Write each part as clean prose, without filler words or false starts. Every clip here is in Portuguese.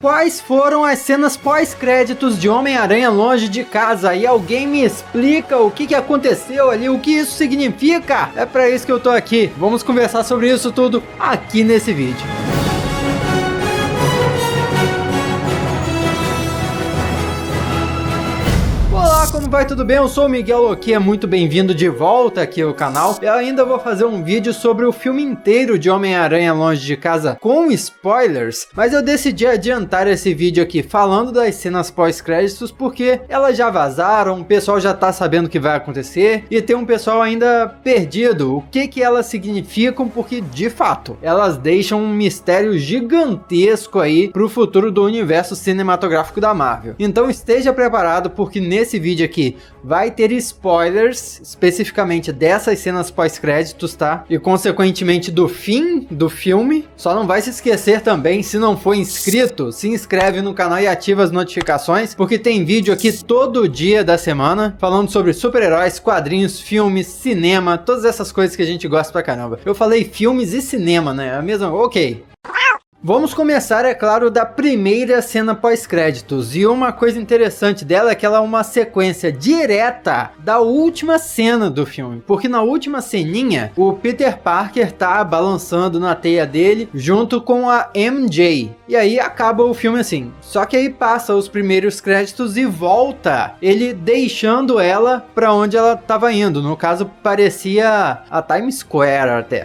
Quais foram as cenas pós-créditos de Homem-Aranha Longe de Casa? E alguém me explica o que aconteceu ali, o que isso significa? É pra isso que eu tô aqui. Vamos conversar sobre isso tudo aqui nesse vídeo. Olá, como vai? Tudo bem? Eu sou o Miguel Loquia, muito bem-vindo de volta aqui ao canal. Eu ainda vou fazer um vídeo sobre o filme inteiro de Homem-Aranha Longe de Casa com spoilers, mas eu decidi adiantar esse vídeo aqui falando das cenas pós-créditos porque elas já vazaram, o pessoal já tá sabendo o que vai acontecer e tem um pessoal ainda perdido o que elas significam, porque de fato elas deixam um mistério gigantesco aí pro futuro do universo cinematográfico da Marvel. Então esteja preparado, porque nesse vídeo aqui vai ter spoilers especificamente dessas cenas pós-créditos, tá? E consequentemente do fim do filme. Só não vai se esquecer também, se não for inscrito, se inscreve no canal e ativa as notificações, porque tem vídeo aqui todo dia da semana falando sobre super-heróis, quadrinhos, filmes, cinema, todas essas coisas que a gente gosta pra caramba. Eu falei filmes e cinema, né? A mesma... Ok. Vamos começar, é claro, da primeira cena pós-créditos, e uma coisa interessante dela é que ela é uma sequência direta da última cena do filme, porque na última ceninha o Peter Parker tá balançando na teia dele junto com a MJ, e aí acaba o filme assim. Só que aí passa os primeiros créditos e volta ele deixando ela pra onde ela tava indo, no caso parecia a Times Square, até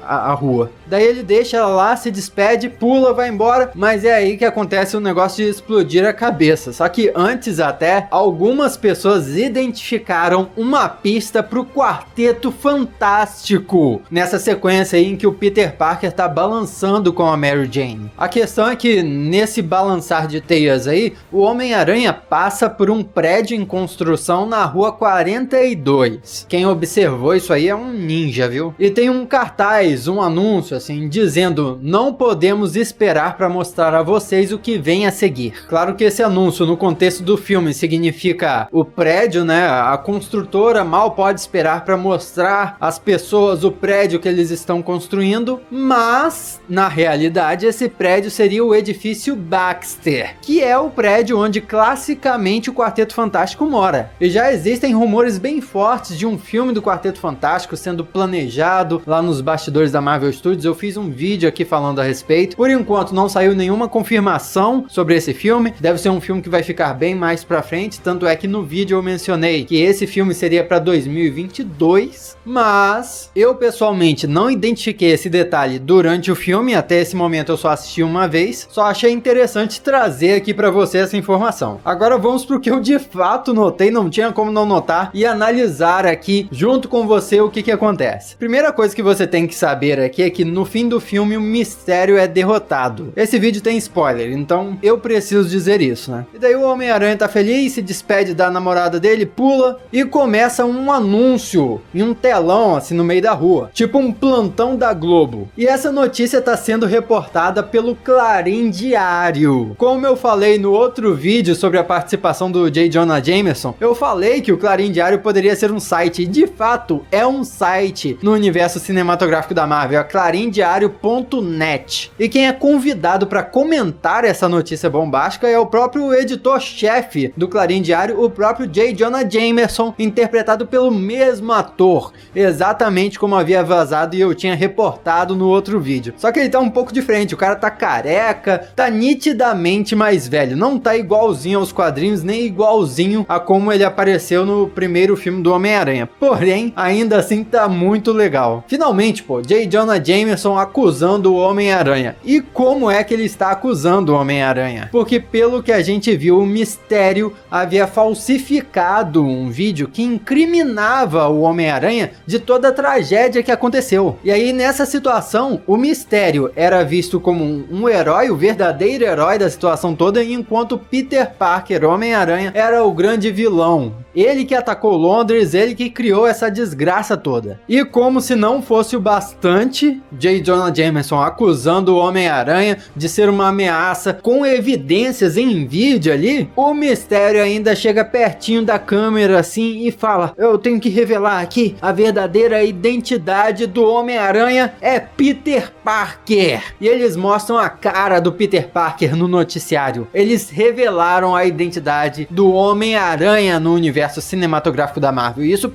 a rua. Daí ele deixa ela lá, se despede, pula, vai embora, mas é aí que acontece o negócio de explodir a cabeça. Só que antes até, algumas pessoas identificaram uma pista pro Quarteto Fantástico, nessa sequência aí em que o Peter Parker tá balançando com a Mary Jane. A questão é que nesse balançar de teias aí, o Homem-Aranha passa por um prédio em construção na rua 42. Quem observou isso aí é um ninja, viu? E tem um cartaz, um anúncio assim, dizendo: não podemos esperar para mostrar a vocês o que vem a seguir. Claro que esse anúncio no contexto do filme significa o prédio, né? A construtora mal pode esperar para mostrar às pessoas o prédio que eles estão construindo, mas na realidade esse prédio seria o edifício Baxter, que é o prédio onde classicamente o Quarteto Fantástico mora. E já existem rumores bem fortes de um filme do Quarteto Fantástico sendo planejado lá nos bastidores da Marvel Studios. Eu fiz um vídeo aqui falando a respeito. Por enquanto não saiu nenhuma confirmação sobre esse filme. Deve ser um filme que vai ficar bem mais pra frente, tanto é que no vídeo eu mencionei que esse filme seria pra 2022, mas eu pessoalmente não identifiquei esse detalhe durante o filme. Até esse momento eu só assisti uma vez, só achei interessante trazer aqui pra você essa informação. Agora vamos pro que eu de fato notei, não tinha como não notar, e analisar aqui junto com você o que acontece. Primeira coisa que você tem que saber aqui é que no fim do filme o mistério é derrotado. Esse vídeo tem spoiler, então eu preciso dizer isso, né? E daí o Homem-Aranha tá feliz, se despede da namorada dele, pula e começa um anúncio em um telão assim no meio da rua, tipo um plantão da Globo. E essa notícia tá sendo reportada pelo Clarim Diário. Como eu falei no outro vídeo sobre a participação do J. Jonah Jameson, eu falei que o Clarim Diário poderia ser um site, e de fato é um site no universo cinematográfico da Marvel, é clarimdiario.net. E quem é convidado para comentar essa notícia bombástica é o próprio editor-chefe do Clarim Diário, o próprio J. Jonah Jameson, interpretado pelo mesmo ator, exatamente como havia vazado e eu tinha reportado no outro vídeo. Só que ele tá um pouco diferente, o cara tá careca, tá nitidamente mais velho, não tá igualzinho aos quadrinhos, nem igualzinho a como ele apareceu no primeiro filme do Homem-Aranha. Porém, ainda assim tá muito legal. Finalmente, pô, J. Jonah Jameson acusando o Homem-Aranha. E como é que ele está acusando o Homem-Aranha? Porque pelo que a gente viu, o Mistério havia falsificado um vídeo que incriminava o Homem-Aranha de toda a tragédia que aconteceu. E aí nessa situação, o Mistério era visto como um herói, o verdadeiro herói da situação toda, enquanto Peter Parker, Homem-Aranha, era o grande vilão. Ele que atacou Londres, ele que criou essa desgraça toda. E como se não fosse o bastante bastante J. Jonah Jameson acusando o Homem-Aranha de ser uma ameaça com evidências em vídeo ali, o Mistério ainda chega pertinho da câmera assim e fala: eu tenho que revelar aqui, a verdadeira identidade do Homem-Aranha é Peter Parker. E eles mostram a cara do Peter Parker no noticiário. Eles revelaram a identidade do Homem-Aranha no universo cinematográfico da Marvel. E isso...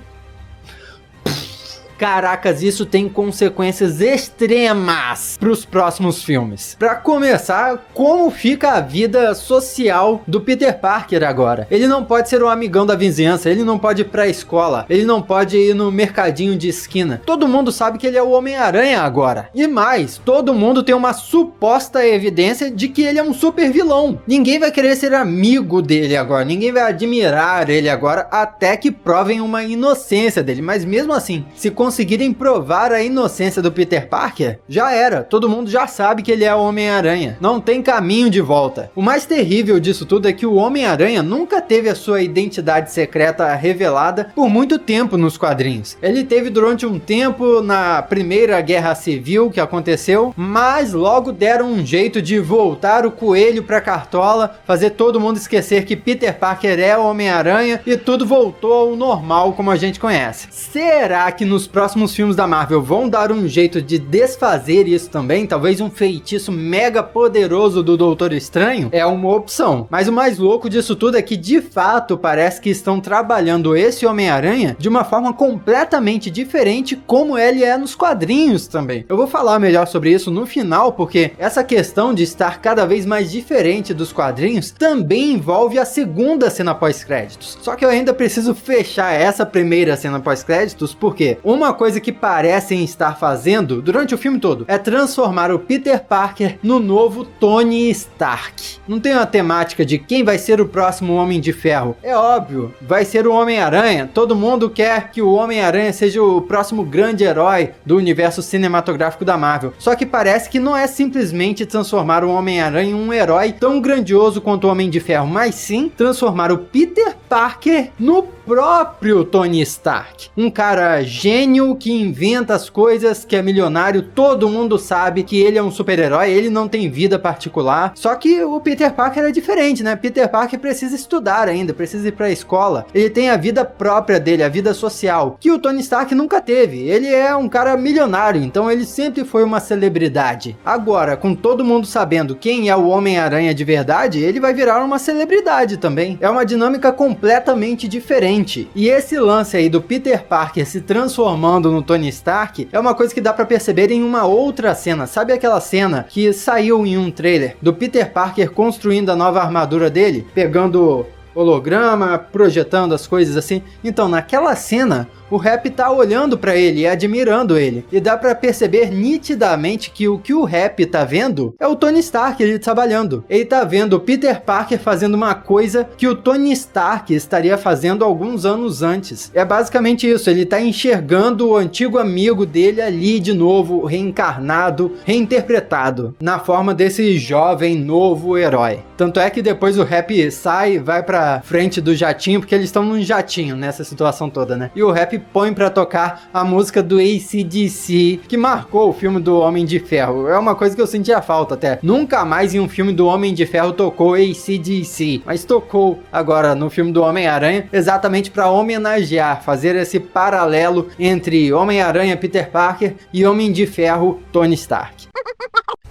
caracas, isso tem consequências extremas para os próximos filmes. Para começar, como fica a vida social do Peter Parker agora? Ele não pode ser um amigão da vizinhança, ele não pode ir para a escola, ele não pode ir no mercadinho de esquina. Todo mundo sabe que ele é o Homem-Aranha agora. E mais, todo mundo tem uma suposta evidência de que ele é um super vilão. Ninguém vai querer ser amigo dele agora, ninguém vai admirar ele agora até que provem uma inocência dele. Mas mesmo assim, se conseguirem provar a inocência do Peter Parker, já era. Todo mundo já sabe que ele é o Homem-Aranha. Não tem caminho de volta. O mais terrível disso tudo é que o Homem-Aranha nunca teve a sua identidade secreta revelada por muito tempo nos quadrinhos. Ele teve durante um tempo na Primeira Guerra Civil que aconteceu, mas logo deram um jeito de voltar o coelho pra cartola, fazer todo mundo esquecer que Peter Parker é o Homem-Aranha e tudo voltou ao normal como a gente conhece. Será que nos próximos filmes da Marvel vão dar um jeito de desfazer isso também? Talvez um feitiço mega poderoso do Doutor Estranho? É uma opção. Mas o mais louco disso tudo é que de fato parece que estão trabalhando esse Homem-Aranha de uma forma completamente diferente como ele é nos quadrinhos também. Eu vou falar melhor sobre isso no final, porque essa questão de estar cada vez mais diferente dos quadrinhos também envolve a segunda cena pós-créditos. Só que eu ainda preciso fechar essa primeira cena pós-créditos, porque uma coisa que parecem estar fazendo durante o filme todo é transformar o Peter Parker no novo Tony Stark. Não tem uma temática de quem vai ser o próximo Homem de Ferro. É óbvio, vai ser o Homem-Aranha. Todo mundo quer que o Homem-Aranha seja o próximo grande herói do universo cinematográfico da Marvel. Só que parece que não é simplesmente transformar o Homem-Aranha em um herói tão grandioso quanto o Homem de Ferro, mas sim transformar o Peter Parker no próprio Tony Stark. Um cara gênio que inventa as coisas, que é milionário, todo mundo sabe que ele é um super-herói, ele não tem vida particular. Só que o Peter Parker é diferente, né? Peter Parker precisa estudar ainda, precisa ir pra escola. Ele tem a vida própria dele, a vida social, que o Tony Stark nunca teve. Ele é um cara milionário, então ele sempre foi uma celebridade. Agora, com todo mundo sabendo quem é o Homem-Aranha de verdade, ele vai virar uma celebridade também. É uma dinâmica completamente diferente. E esse lance aí do Peter Parker se transformando no Tony Stark é uma coisa que dá pra perceber em uma outra cena. Sabe aquela cena que saiu em um trailer do Peter Parker construindo a nova armadura dele? Pegando holograma, projetando as coisas assim. Então, naquela cena, o Happy tá olhando pra ele e admirando ele. E dá pra perceber nitidamente que o Happy tá vendo é o Tony Stark ele trabalhando. Ele tá vendo o Peter Parker fazendo uma coisa que o Tony Stark estaria fazendo alguns anos antes. É basicamente isso, ele tá enxergando o antigo amigo dele ali de novo, reencarnado, reinterpretado, na forma desse jovem novo herói. Tanto é que depois o Happy sai, vai pra frente do jatinho, porque eles estão num jatinho nessa situação toda, né? E o Happy põe pra tocar a música do AC/DC, que marcou o filme do Homem de Ferro. É uma coisa que eu sentia falta até. Nunca mais em um filme do Homem de Ferro tocou AC/DC, mas tocou agora no filme do Homem-Aranha, exatamente pra homenagear, fazer esse paralelo entre Homem-Aranha Peter Parker e Homem de Ferro Tony Stark.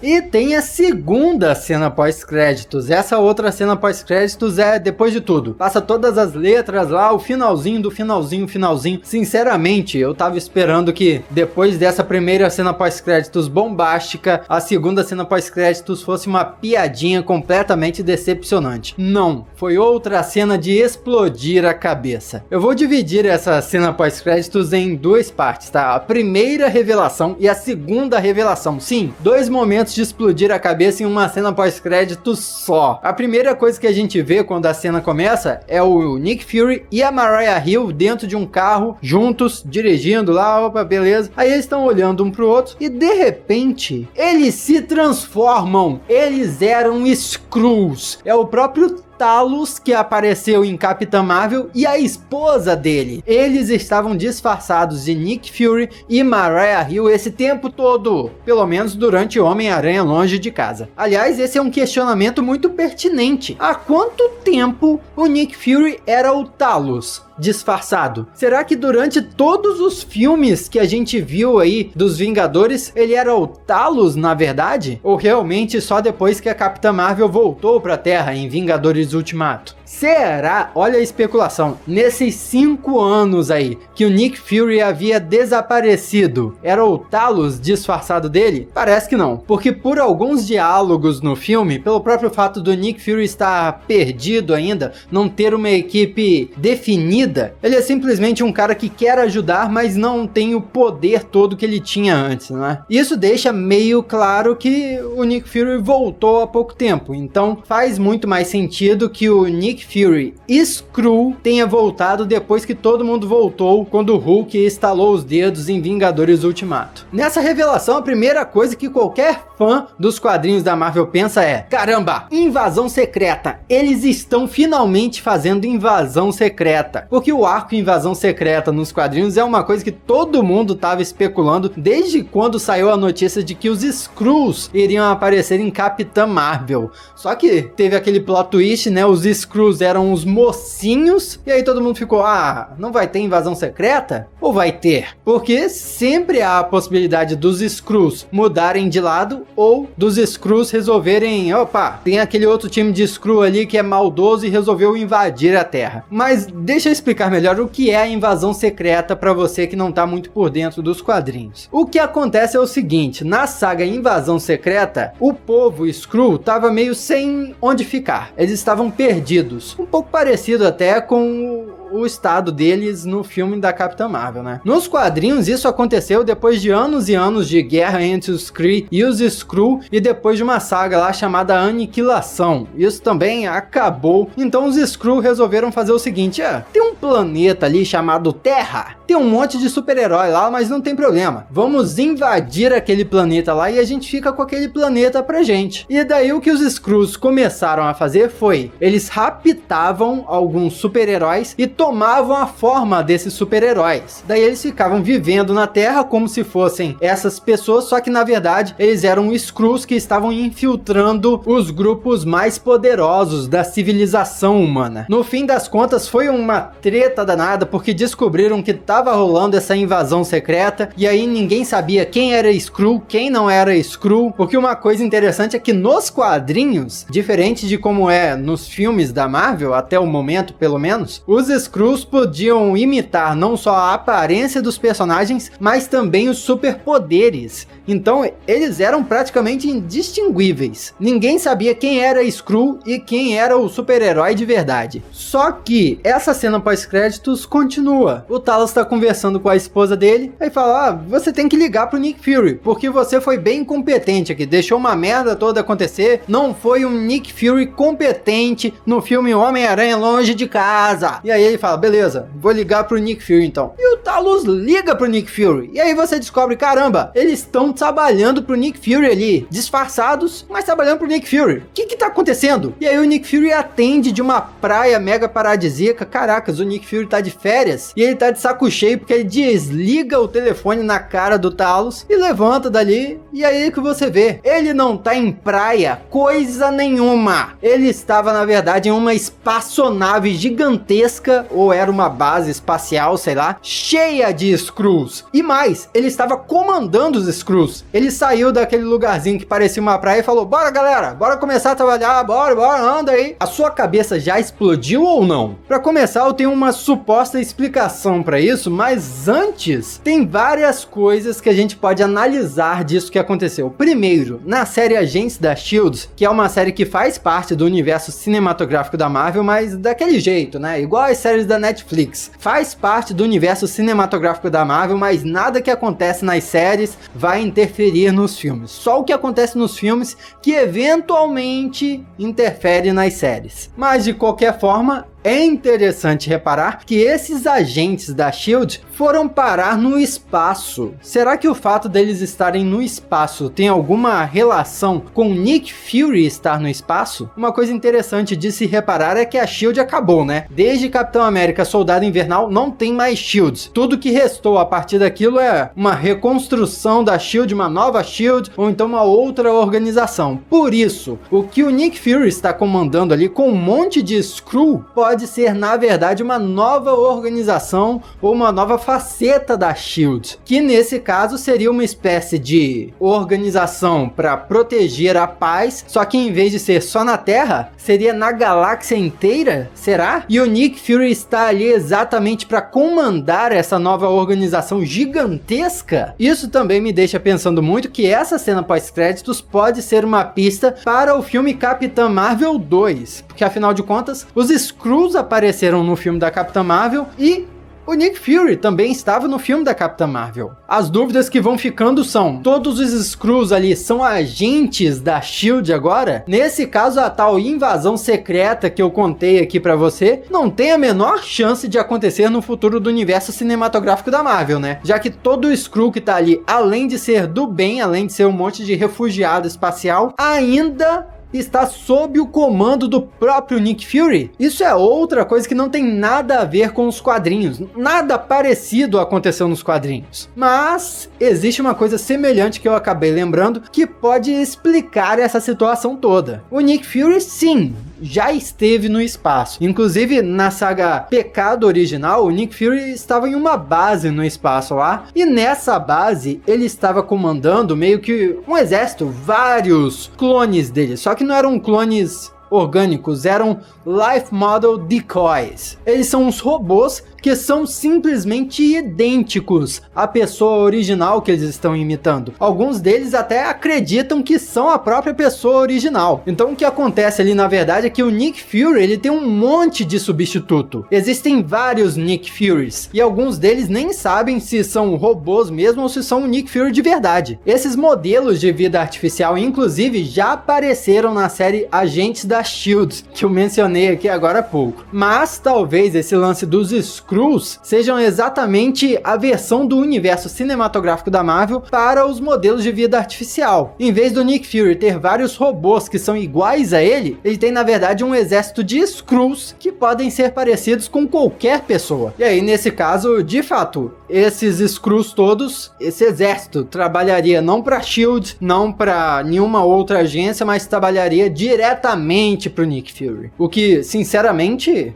E tem a segunda cena pós-créditos. Essa outra cena pós-créditos é depois de tudo. Passa todas as letras lá, o finalzinho do finalzinho. Sinceramente, eu tava esperando que depois dessa primeira cena pós-créditos bombástica, a segunda cena pós-créditos fosse uma piadinha completamente decepcionante. Não, foi outra cena de explodir a cabeça. Eu vou dividir essa cena pós-créditos em duas partes, tá? A primeira revelação e a segunda revelação. Sim, dois momentos de explodir a cabeça em uma cena pós-crédito só. A primeira coisa que a gente vê quando a cena começa é o Nick Fury e a Mariah Hill dentro de um carro, juntos, dirigindo lá, opa, beleza. Aí eles estão olhando um pro outro e de repente eles se transformam. Eles eram Skrulls. É o próprio Talos, que apareceu em Capitã Marvel, e a esposa dele. Eles estavam disfarçados de Nick Fury e Mariah Hill esse tempo todo, pelo menos durante Homem-Aranha Longe de Casa. Aliás, esse é um questionamento muito pertinente. Há quanto tempo o Nick Fury era o Talos disfarçado? Será que durante todos os filmes que a gente viu aí dos Vingadores, ele era o Talos na verdade? Ou realmente só depois que a Capitã Marvel voltou pra Terra em Vingadores Ultimato? Será? Olha a especulação. Nesses 5 anos aí que o Nick Fury havia desaparecido, era o Talos disfarçado dele? Parece que não, porque por alguns diálogos no filme, pelo próprio fato do Nick Fury estar perdido ainda, não ter uma equipe definida, ele é simplesmente um cara que quer ajudar, mas não tem o poder todo que ele tinha antes, né? Isso deixa meio claro que o Nick Fury voltou há pouco tempo, então faz muito mais sentido que o Nick Fury Skrull tenha voltado depois que todo mundo voltou quando o Hulk estalou os dedos em Vingadores Ultimato. Nessa revelação, a primeira coisa que qualquer fã dos quadrinhos da Marvel pensa é: caramba, invasão secreta, eles estão finalmente fazendo invasão secreta. Porque o arco invasão secreta nos quadrinhos é uma coisa que todo mundo estava especulando desde quando saiu a notícia de que os Skrulls iriam aparecer em Capitã Marvel. Só que teve aquele plot twist, né? Os Skrulls eram os mocinhos, e aí todo mundo ficou: ah, não vai ter invasão secreta? Ou vai ter? Porque sempre há a possibilidade dos Skrulls mudarem de lado, ou dos Skrulls resolverem: opa, tem aquele outro time de Skrull ali que é maldoso e resolveu invadir a Terra. Mas deixa eu explicar melhor o que é a invasão secreta para você que não tá muito por dentro dos quadrinhos. O que acontece é o seguinte: na saga Invasão Secreta, o povo Skrull tava meio sem onde ficar. Eles estavam perdidos. Um pouco parecido até com o estado deles no filme da Capitã Marvel, né? Nos quadrinhos, isso aconteceu depois de anos e anos de guerra entre os Kree e os Skrull, e depois de uma saga lá chamada Aniquilação. Isso também acabou. Então os Skrull resolveram fazer o seguinte: tem um planeta ali chamado Terra, tem um monte de super-herói lá, mas não tem problema. Vamos invadir aquele planeta lá e a gente fica com aquele planeta pra gente. E daí o que os Skrulls começaram a fazer foi: eles raptavam alguns super-heróis e tomavam a forma desses super-heróis. Daí eles ficavam vivendo na Terra como se fossem essas pessoas, só que na verdade eles eram Skrulls que estavam infiltrando os grupos mais poderosos da civilização humana. No fim das contas foi uma treta danada, porque descobriram que tava rolando essa invasão secreta, e aí ninguém sabia quem era Skrull, quem não era Skrull. Porque uma coisa interessante é que nos quadrinhos, diferente de como é nos filmes da Marvel, até o momento pelo menos, os Skrulls podiam imitar não só a aparência dos personagens, mas também os superpoderes. Então eles eram praticamente indistinguíveis. Ninguém sabia quem era Skrull e quem era o super-herói de verdade. Só que essa cena pós-créditos continua. O Talos tá conversando com a esposa dele, aí fala: você tem que ligar pro Nick Fury, porque você foi bem incompetente aqui, deixou uma merda toda acontecer, não foi um Nick Fury competente no filme Homem-Aranha Longe de Casa. E aí ele fala: beleza, vou ligar pro Nick Fury então. E o Talos liga pro Nick Fury, e aí você descobre: caramba, eles estão trabalhando pro Nick Fury ali, disfarçados, mas trabalhando pro Nick Fury. O que tá acontecendo? E aí o Nick Fury atende de uma praia mega paradisíaca. Caracas, o Nick Fury tá de férias e ele tá de saco cheio, porque ele desliga o telefone na cara do Talos e levanta dali, e aí que você vê, ele não tá em praia coisa nenhuma. Ele estava na verdade em uma espaçonave gigantesca, ou era uma base espacial, sei lá, cheia de Skrulls. E mais, ele estava comandando os Skrulls. Ele saiu daquele lugarzinho que parecia uma praia e falou: bora galera, bora começar a trabalhar, bora, anda aí. A sua cabeça já explodiu ou não? Pra começar, eu tenho uma suposta explicação pra isso, mas antes, tem várias coisas que a gente pode analisar disso que aconteceu. Primeiro, na série Agentes da S.H.I.E.L.D., que é uma série que faz parte do universo cinematográfico da Marvel, mas daquele jeito, né? Igual as séries da Netflix. Faz parte do universo cinematográfico da Marvel, mas nada que acontece nas séries vai interferir nos filmes. Só o que acontece nos filmes que eventualmente interfere nas séries. Mas de qualquer forma, É interessante reparar que esses agentes da SHIELD foram parar no espaço. Será que o fato deles estarem no espaço tem alguma relação com Nick Fury estar no espaço? Uma coisa interessante de se reparar é que a SHIELD acabou, né? Desde Capitão América Soldado Invernal não tem mais SHIELD. Tudo que restou a partir daquilo é uma reconstrução da SHIELD, uma nova SHIELD, ou então uma outra organização. Por isso, o que o Nick Fury está comandando ali com um monte de Skrull pode ser, na verdade, uma nova organização ou uma nova faceta da SHIELD, que nesse caso seria uma espécie de organização para proteger a paz, só que em vez de ser só na Terra, seria na galáxia inteira? Será? E o Nick Fury está ali exatamente para comandar essa nova organização gigantesca? Isso também me deixa pensando muito que essa cena pós-créditos pode ser uma pista para o filme Capitã Marvel 2, porque afinal de contas, os Skrulls apareceram no filme da Capitã Marvel e o Nick Fury também estava no filme da Capitã Marvel. As dúvidas que vão ficando são: todos os Skrulls ali são agentes da SHIELD agora? Nesse caso, a tal invasão secreta que eu contei aqui pra você não tem a menor chance de acontecer no futuro do universo cinematográfico da Marvel, né? Já que todo Skrull que tá ali, além de ser do bem, além de ser um monte de refugiado espacial, ainda está sob o comando do próprio Nick Fury. Isso é outra coisa que não tem nada a ver com os quadrinhos. Nada parecido aconteceu nos quadrinhos. Mas existe uma coisa semelhante que eu acabei lembrando que pode explicar essa situação toda. O Nick Fury, sim, já esteve no espaço. Inclusive, na saga Pecado original, o Nick Fury estava em uma base no espaço lá. E nessa base, ele estava comandando meio que um exército, vários clones dele. Só que não eram clones orgânicos, eram Life Model Decoys. Eles são uns robôs que são simplesmente idênticos à pessoa original que eles estão imitando. Alguns deles até acreditam que são a própria pessoa original. Então o que acontece ali na verdade é que o Nick Fury ele tem um monte de substituto. Existem vários Nick Furies e alguns deles nem sabem se são robôs mesmo ou se são o Nick Fury de verdade. Esses modelos de vida artificial inclusive já apareceram na série Agentes da SHIELD, que eu mencionei aqui agora há pouco. Mas talvez esse lance dos Skrulls sejam exatamente a versão do universo cinematográfico da Marvel para os modelos de vida artificial. Em vez do Nick Fury ter vários robôs que são iguais a ele tem na verdade um exército de Skrulls que podem ser parecidos com qualquer pessoa. E aí nesse caso, de fato, esses Skrulls todos, esse exército trabalharia não para SHIELD, não para nenhuma outra agência, mas trabalharia diretamente para o Nick Fury. O que, sinceramente,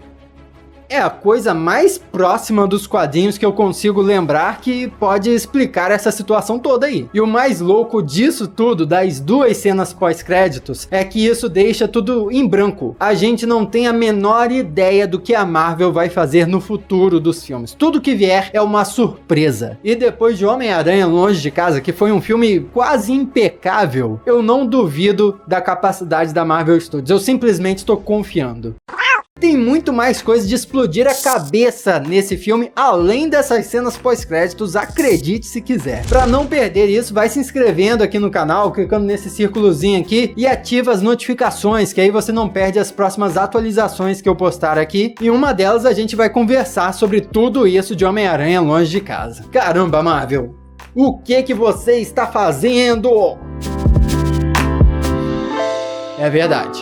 é a coisa mais próxima dos quadrinhos que eu consigo lembrar que pode explicar essa situação toda aí. E o mais louco disso tudo, das duas cenas pós-créditos, é que isso deixa tudo em branco. A gente não tem a menor ideia do que a Marvel vai fazer no futuro dos filmes. Tudo que vier é uma surpresa. E depois de Homem-Aranha Longe de Casa, que foi um filme quase impecável, eu não duvido da capacidade da Marvel Studios. Eu simplesmente estou confiando. Tem muito mais coisa de explodir a cabeça nesse filme, além dessas cenas pós-créditos, acredite se quiser. Para não perder isso, vai se inscrevendo aqui no canal, clicando nesse círculozinho aqui e ativa as notificações, que aí você não perde as próximas atualizações que eu postar aqui. Em uma delas a gente vai conversar sobre tudo isso de Homem-Aranha Longe de Casa. Caramba, Marvel! O que você está fazendo? É verdade.